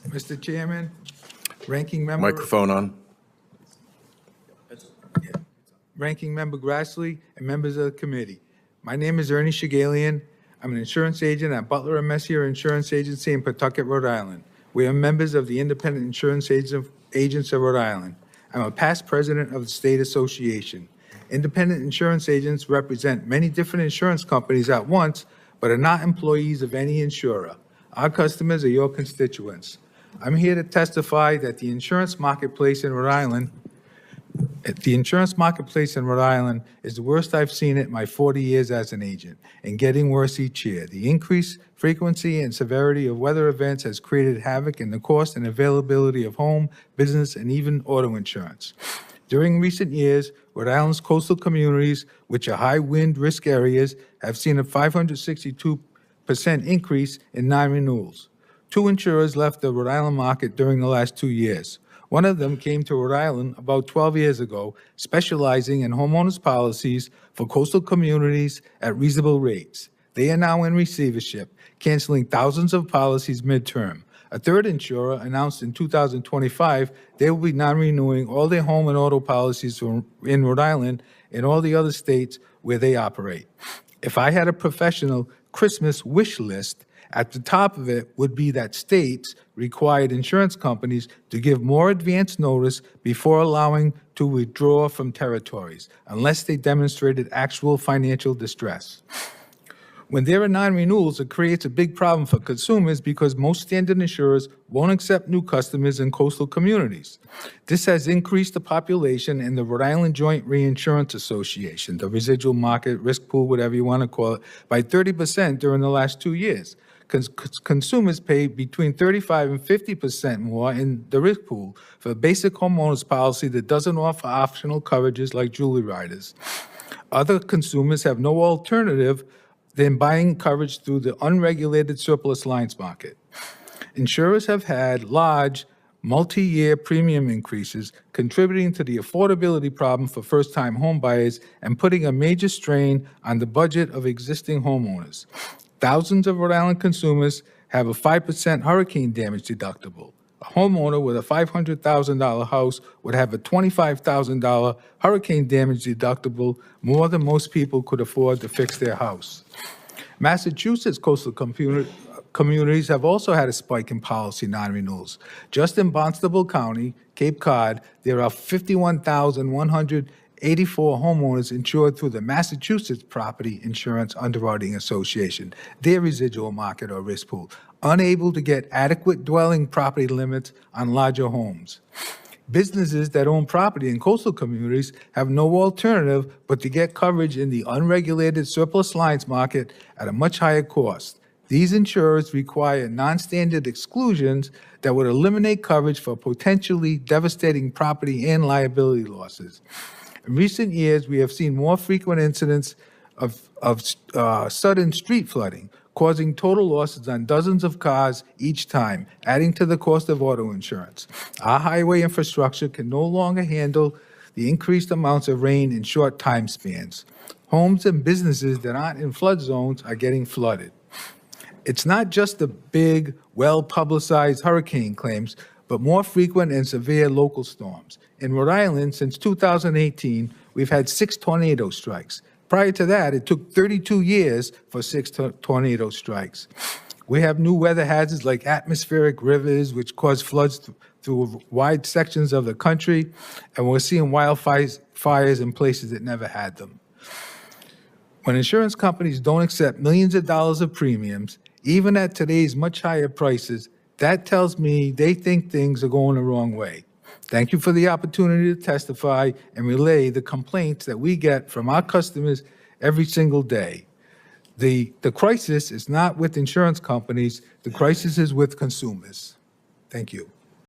Mr. Chairman, Ranking Member. Microphone on. Ranking Member Grassley, and members of the committee. My name is Ernie Shigalian. I'm an insurance agent at Butler and Messier Insurance Agency in Pawtucket, Rhode Island. We are members of the Independent Insurance Agents of Rhode Island. I'm a past president of the State Association. Independent insurance agents represent many different insurance companies at once, but are not employees of any insurer. Our customers are your constituents. I'm here to testify that the insurance marketplace in Rhode Island is the worst I've seen it in my 40 years as an agent, and getting worse each year. The increased frequency and severity of weather events has created havoc in the cost and availability of home, business, and even auto insurance. During recent years, Rhode Island's coastal communities, which are high wind risk areas, have seen a 562% increase in non-renewals. 2 insurers left the Rhode Island market during the last 2 years. One of them came to Rhode Island about 12 years ago, specializing in homeowners policies for coastal communities at reasonable rates. They are now in receivership, canceling thousands of policies midterm. A third insurer announced in 2025 they will be non-renewing all their home and auto policies in Rhode Island and all the other states where they operate. If I had a professional Christmas wish list, at the top of it would be that states required insurance companies to give more advance notice before allowing to withdraw from territories, unless they demonstrated actual financial distress. When there are non-renewals, it creates a big problem for consumers because most standard insurers won't accept new customers in coastal communities. This has increased the population in the Rhode Island Joint Reinsurance Association, the residual market, risk pool, whatever you want to call it, by 30% during the last 2 years. Consumers pay between 35 and 50% more in the risk pool for a basic homeowners policy that doesn't offer optional coverages like jewelry riders. Other consumers have no alternative than buying coverage through the unregulated surplus lines market. Insurers have had large, multi-year premium increases, contributing to the affordability problem for first-time homebuyers and putting a major strain on the budget of existing homeowners. Thousands of Rhode Island consumers have a 5% hurricane damage deductible. A homeowner with a $500,000 house would have a $25,000 hurricane damage deductible, more than most people could afford to fix their house. Massachusetts coastal communities have also had a spike in policy non-renewals. Just in Barnstable County, Cape Cod, there are 51,184 homeowners insured through the Massachusetts Property Insurance Underwriting Association, their residual market or risk pool, unable to get adequate dwelling property limits on larger homes. Businesses that own property in coastal communities have no alternative but to get coverage in the unregulated surplus lines market at a much higher cost. These insurers require non-standard exclusions that would eliminate coverage for potentially devastating property and liability losses. In recent years, we have seen more frequent incidents of sudden street flooding, causing total losses on dozens of cars each time, adding to the cost of auto insurance. Our highway infrastructure can no longer handle the increased amounts of rain in short time spans. Homes and businesses that aren't in flood zones are getting flooded. It's not just the big, well-publicized hurricane claims, but more frequent and severe local storms. In Rhode Island, since 2018, we've had 6 tornado strikes. Prior to that, it took 32 years for 6 tornado strikes. We have new weather hazards like atmospheric rivers, which cause floods through wide sections of the country, and we're seeing wildfires in places that never had them. When insurance companies don't accept millions of dollars of premiums, even at today's much higher prices, that tells me they think things are going the wrong way. Thank you for the opportunity to testify and relay the complaints that we get from our customers every single day. The crisis is not with insurance companies, the crisis is with consumers. Thank you.